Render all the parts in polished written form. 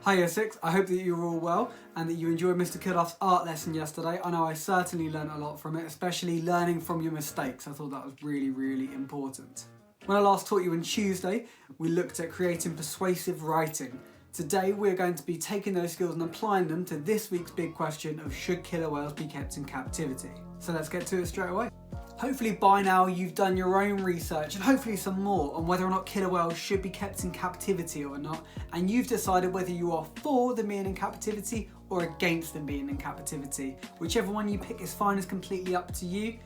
Hi Year 6, I hope that you were all well and that you enjoyed Mr. Kilduff's art lesson yesterday. I know I certainly learned a lot from it, especially learning from your mistakes. I thought that was really important. When I last taught you on Tuesday, we looked at creating persuasive writing. Today we're going to be taking those skills and applying them to this week's big question of should killer whales be kept in captivity? So let's get to it straight away. Hopefully by now you've done your own research and hopefully some more on whether or not killer whales should be kept in captivity or not, and you've decided whether you are for them being in captivity or against them being in captivity. Whichever one you pick is fine, is completely up to you,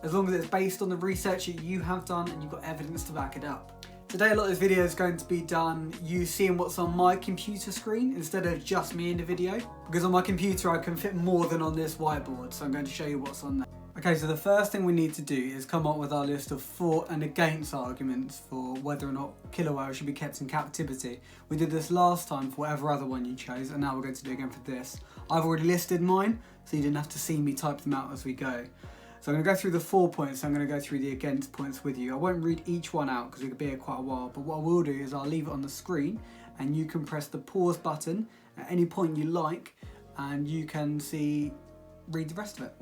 as long as it's based on the research that you have done and you've got evidence to back it up. Today a lot of this video is going to be done you seeing what's on my computer screen instead of just me in the video, because on my computer I can fit more than on this whiteboard, so I'm going to show you what's on there. Okay, so the first thing we need to do is come up with our list of for and against arguments for whether or not killer whales should be kept in captivity. We did this last time for whatever other one you chose, and now we're going to do it again for this. I've already listed mine, so you didn't have to see me type them out as we go. So I'm going to go through the 4 points, I'm going to go through the against points with you. I won't read each one out because it could be here quite a while, but what I will do is I'll leave it on the screen and you can press the pause button at any point you like and you can read the rest of it.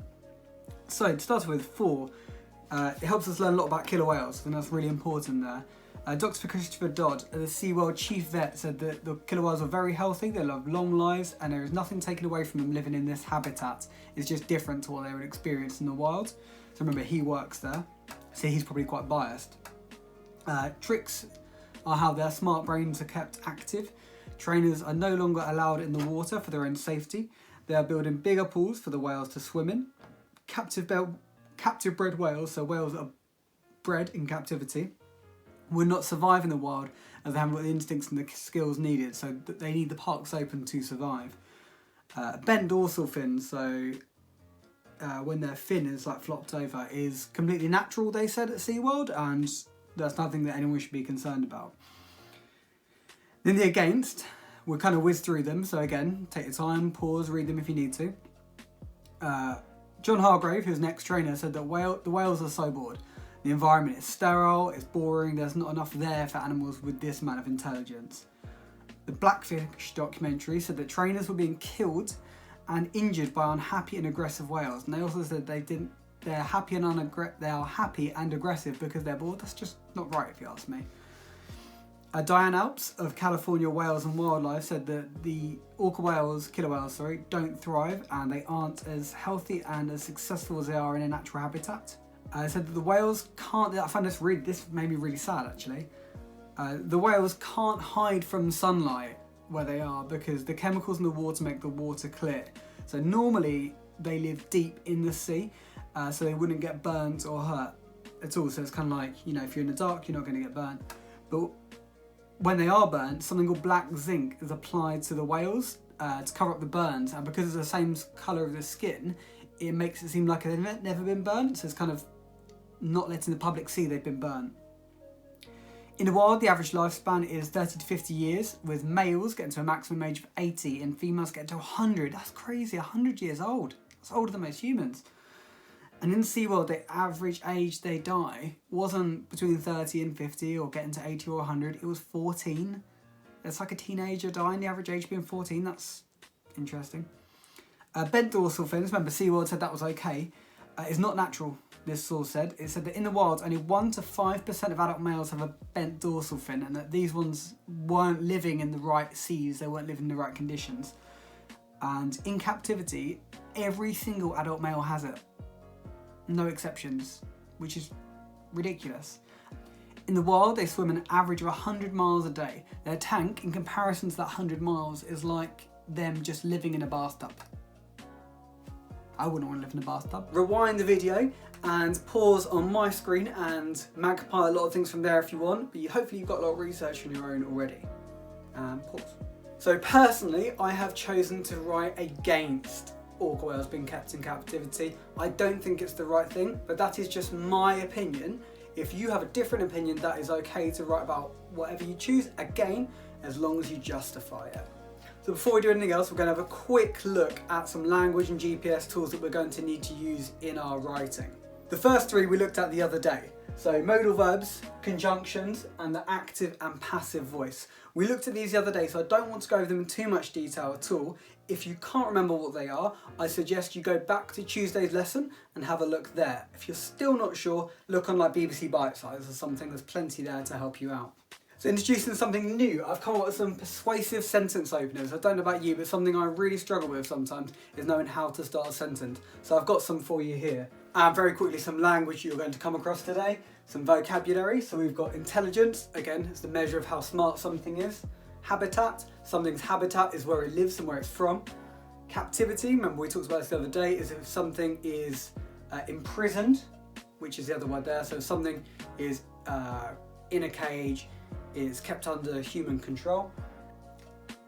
So to start with 4, it helps us learn a lot about killer whales, and that's really important there. Dr. Christopher Dodd, the SeaWorld chief vet, said that the killer whales are very healthy, they live long lives, and there is nothing taken away from them living in this habitat. It's just different to what they would experience in the wild. So remember, he works there, so he's probably quite biased. Tricks are how their smart brains are kept active. Trainers are no longer allowed in the water for their own safety. They are building bigger pools for the whales to swim in. Captive bred whales, so whales that are bred in captivity, will not survive in the wild as they haven't got the instincts and the skills needed, so they need the parks open to survive. Bent dorsal fin, so when their fin is like flopped over, is completely natural, they said at SeaWorld, and that's nothing that anyone should be concerned about. Then the against, we'll kind of whiz through them, so again, take your time, pause, read them if you need to. John Hargrave, who's an ex-trainer, said that the whales are so bored. The environment is sterile, it's boring, there's not enough there for animals with this amount of intelligence. The Blackfish documentary said that trainers were being killed and injured by unhappy and aggressive whales. And they also said they are happy and aggressive because they're bored. That's just not right if you ask me. Diane Alps of California Whales and Wildlife said that the killer whales, don't thrive and they aren't as healthy and as successful as they are in a natural habitat. Said that the whales can't, this made me really sad actually. The whales can't hide from sunlight where they are because the chemicals in the water make the water clear. So normally they live deep in the sea, so they wouldn't get burnt or hurt at all. So it's kind of like, if you're in the dark, you're not going to get burnt. But when they are burnt, something called black zinc is applied to the whales to cover up the burns, and because it's the same colour of the skin, it makes it seem like they've never been burnt, so it's kind of not letting the public see they've been burnt. In the wild, the average lifespan is 30 to 50 years, with males getting to a maximum age of 80 and females getting to 100. That's crazy, 100 years old. That's older than most humans. And in SeaWorld, the average age they die wasn't between 30 and 50 or getting to 80 or 100, it was 14. It's like a teenager dying, the average age being 14, that's interesting. Bent dorsal fins, remember SeaWorld said that was okay, is not natural, this source said. It said that in the wild, only 1 to 5% of adult males have a bent dorsal fin, and that these ones weren't living in the right seas, they weren't living in the right conditions. And in captivity, every single adult male has it. No exceptions, which is ridiculous. In the wild, they swim an average of 100 miles a day. Their tank, in comparison to that 100 miles, is like them just living in a bathtub. I wouldn't want to live in a bathtub. Rewind the video and pause on my screen and magpie a lot of things from there if you want, but hopefully you've got a lot of research on your own already. And pause. So personally, I have chosen to write against orca whales being kept in captivity. I don't think it's the right thing, but that is just my opinion. If you have a different opinion, that is okay to write about whatever you choose, again, as long as you justify it. So before we do anything else, we're going to have a quick look at some language and GPS tools that we're going to need to use in our writing. The first 3 we looked at the other day. So modal verbs, conjunctions, and the active and passive voice. We looked at these the other day, so I don't want to go over them in too much detail at all. If you can't remember what they are, I suggest you go back to Tuesday's lesson and have a look there. If you're still not sure, look on like BBC Bitesize or something, there's plenty there to help you out. So introducing something new, I've come up with some persuasive sentence openers. I don't know about you, but something I really struggle with sometimes is knowing how to start a sentence. So I've got some for you here. And very quickly, some language you're going to come across today, some vocabulary. So we've got intelligence, again, it's the measure of how smart something is. Habitat, something's habitat is where it lives and where it's from. Captivity, remember we talked about this the other day, is if something is imprisoned, which is the other word there. So if something is in a cage, is kept under human control.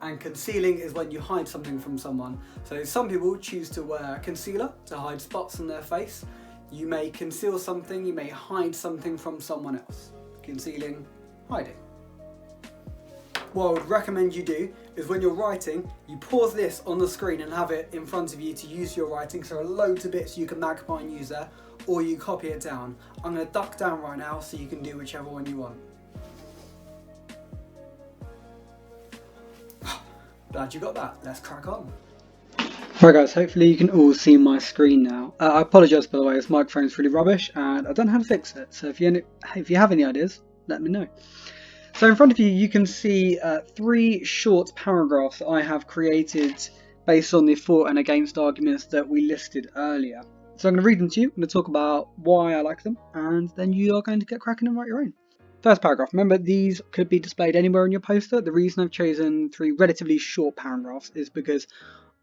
And concealing is when you hide something from someone. So some people choose to wear concealer to hide spots on their face. You may conceal something, you may hide something from someone else. Concealing, hiding. What I would recommend you do is when you're writing, you pause this on the screen and have it in front of you to use your writing. So there are loads of bits you can magnify and use there, or you copy it down. I'm going to duck down right now so you can do whichever one you want. Glad you got that. Let's crack on. Right guys, hopefully you can all see my screen now. I apologise by the way, this microphone's really rubbish and I don't know how to fix it. So if you have any ideas, let me know. So in front of you, you can see 3 short paragraphs that I have created based on the for and against arguments that we listed earlier. So I'm going to read them to you, I'm going to talk about why I like them, and then you are going to get cracking and write your own. First paragraph, remember these could be displayed anywhere in your poster. The reason I've chosen 3 relatively short paragraphs is because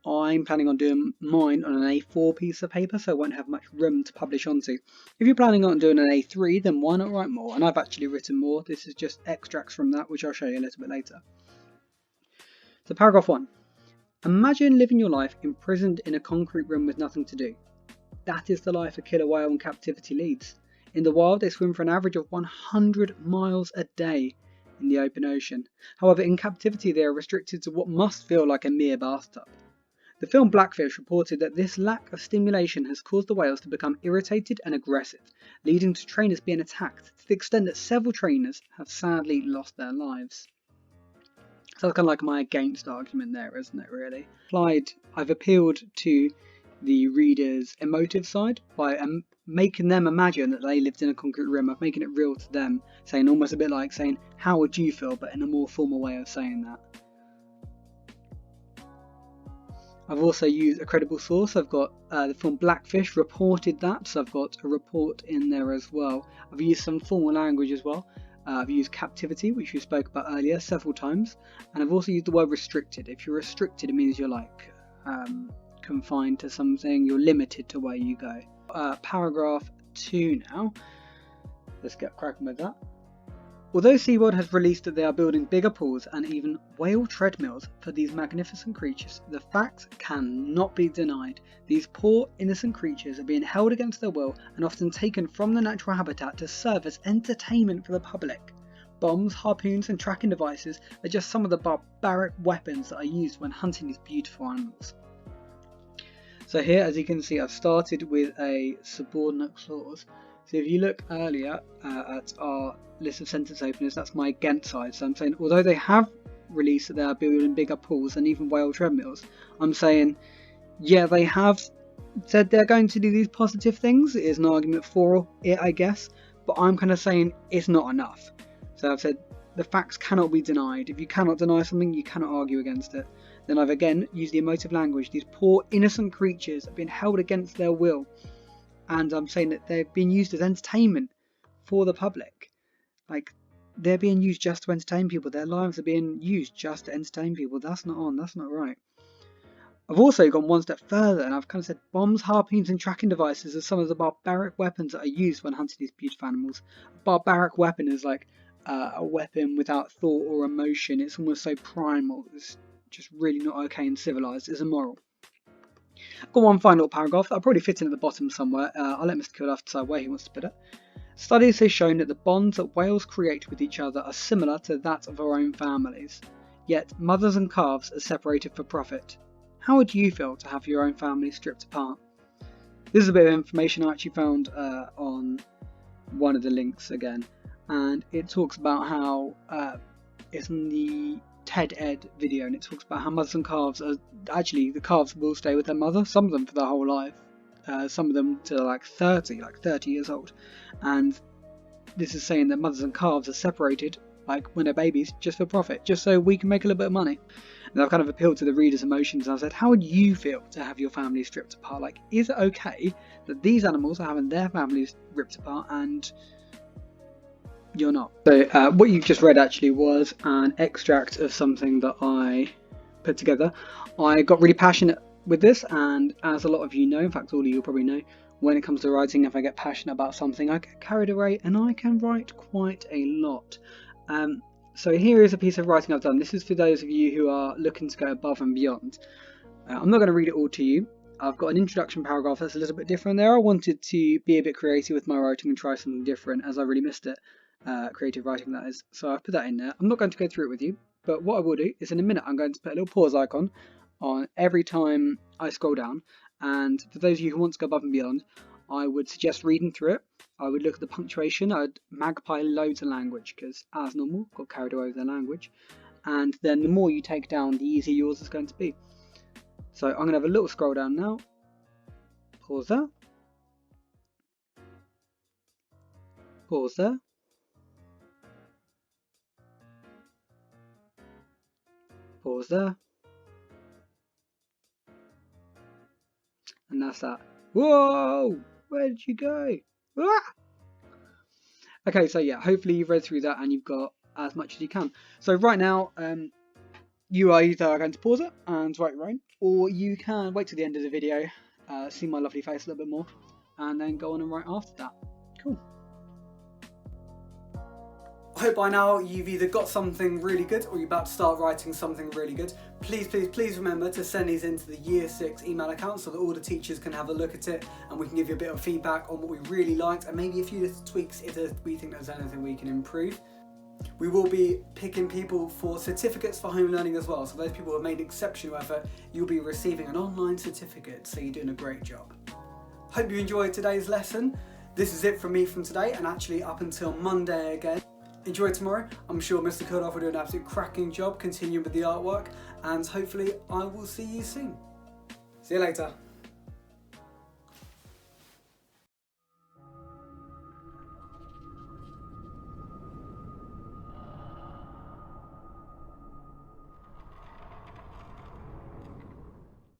I'm planning on doing mine on an A4 piece of paper, so I won't have much room to publish onto. If you're planning on doing an A3, then why not write more? And I've actually written more. This is just extracts from that, which I'll show you a little bit later. So paragraph 1. Imagine living your life imprisoned in a concrete room with nothing to do. That is the life a killer whale in captivity leads. In the wild, they swim for an average of 100 miles a day in the open ocean. However, in captivity, they are restricted to what must feel like a mere bathtub. The film Blackfish reported that this lack of stimulation has caused the whales to become irritated and aggressive, leading to trainers being attacked to the extent that several trainers have sadly lost their lives. So that's kind of like my against argument there, isn't it, really? I've appealed to the reader's emotive side by making them imagine that they lived in a concrete room. I'm making it real to them, saying almost a bit like saying, how would you feel, but in a more formal way of saying that. I've also used a credible source. I've got the film Blackfish reported that, so I've got a report in there as well. I've used some formal language as well. I've used captivity, which we spoke about earlier, several times, and I've also used the word restricted. If you're restricted, it means you're like confined to something, you're limited to where you go. Paragraph 2 now. Let's get cracking with that. Although SeaWorld has released that they are building bigger pools and even whale treadmills for these magnificent creatures, the fact cannot be denied. These poor, innocent creatures are being held against their will and often taken from their natural habitat to serve as entertainment for the public. Bombs, harpoons and tracking devices are just some of the barbaric weapons that are used when hunting these beautiful animals. So here, as you can see, I've started with a subordinate clause. So if you look earlier at our list of sentence openers, that's my against side. So I'm saying, although they have released that they are building bigger pools and even whale treadmills, I'm saying, yeah, they have said they're going to do these positive things. It is an argument for it, I guess, but I'm kind of saying it's not enough. So I've said the facts cannot be denied. If you cannot deny something, you cannot argue against it. Then I've again used the emotive language. These poor innocent creatures are being held against their will. And I'm saying that they're being used as entertainment for the public. Like, they're being used just to entertain people. Their lives are being used just to entertain people. That's not on. That's not right. I've also gone one step further and I've kind of said bombs, harpoons and tracking devices are some of the barbaric weapons that are used when hunting these beautiful animals. A barbaric weapon is like a weapon without thought or emotion. It's almost so primal. It's just really not okay and civilized. It's immoral. I've got one final paragraph that I'll probably fit in at the bottom somewhere. I'll let Mr. Kilduff decide where he wants to put it. Studies have shown that the bonds that whales create with each other are similar to that of our own families. Yet mothers and calves are separated for profit. How would you feel to have your own family stripped apart? This is a bit of information I actually found on one of the links again, and it talks about how it's in the TED Ed video, and it talks about how mothers and calves are actually, the calves will stay with their mother, some of them for their whole life, some of them to like 30 years old, and this is saying that mothers and calves are separated like when they're babies just for profit, just so we can make a little bit of money. And I've kind of appealed to the reader's emotions, and I've said, how would you feel to have your family stripped apart? Like, is it okay that these animals are having their families ripped apart and you're not? So what you've just read actually was an extract of something that I put together. I got really passionate with this, and as a lot of you know, in fact all of you will probably know, when it comes to writing, if I get passionate about something, I get carried away and I can write quite a lot. So here is a piece of writing I've done. This is for those of you who are looking to go above and beyond. I'm not going to read it all to you. I've got an introduction paragraph that's a little bit different there. I wanted to be a bit creative with my writing and try something different, as I really missed it. Creative writing, that is. So I've put that in there. I'm not going to go through it with you, but what I will do is in a minute I'm going to put a little pause icon on every time I scroll down. And for those of you who want to go above and beyond, I would suggest reading through it. I would look at the punctuation. I'd magpie loads of language because, as normal, got carried away with the language. And then the more you take down, the easier yours is going to be. So I'm going to have a little scroll down now. Pause there. Pause there. Pause there. And that's that. Whoa! Where did you go? Ah! Okay, so yeah, hopefully you've read through that and you've got as much as you can. So right now, you are either going to pause it and write your own, or you can wait till the end of the video, see my lovely face a little bit more, and then go on and write after that. Cool. I hope by now you've either got something really good or you're about to start writing something really good. Please, please, please remember to send these into the Year 6 email account so that all the teachers can have a look at it and we can give you a bit of feedback on what we really liked and maybe a few little tweaks if we think there's anything we can improve. We will be picking people for certificates for home learning as well. So those people who have made exceptional effort, you'll be receiving an online certificate. So you're doing a great job. Hope you enjoyed today's lesson. This is it from me from today, and actually up until Monday again. Enjoy tomorrow. I'm sure Mr. Kurdoff will do an absolute cracking job continuing with the artwork, and hopefully I will see you soon. See you later.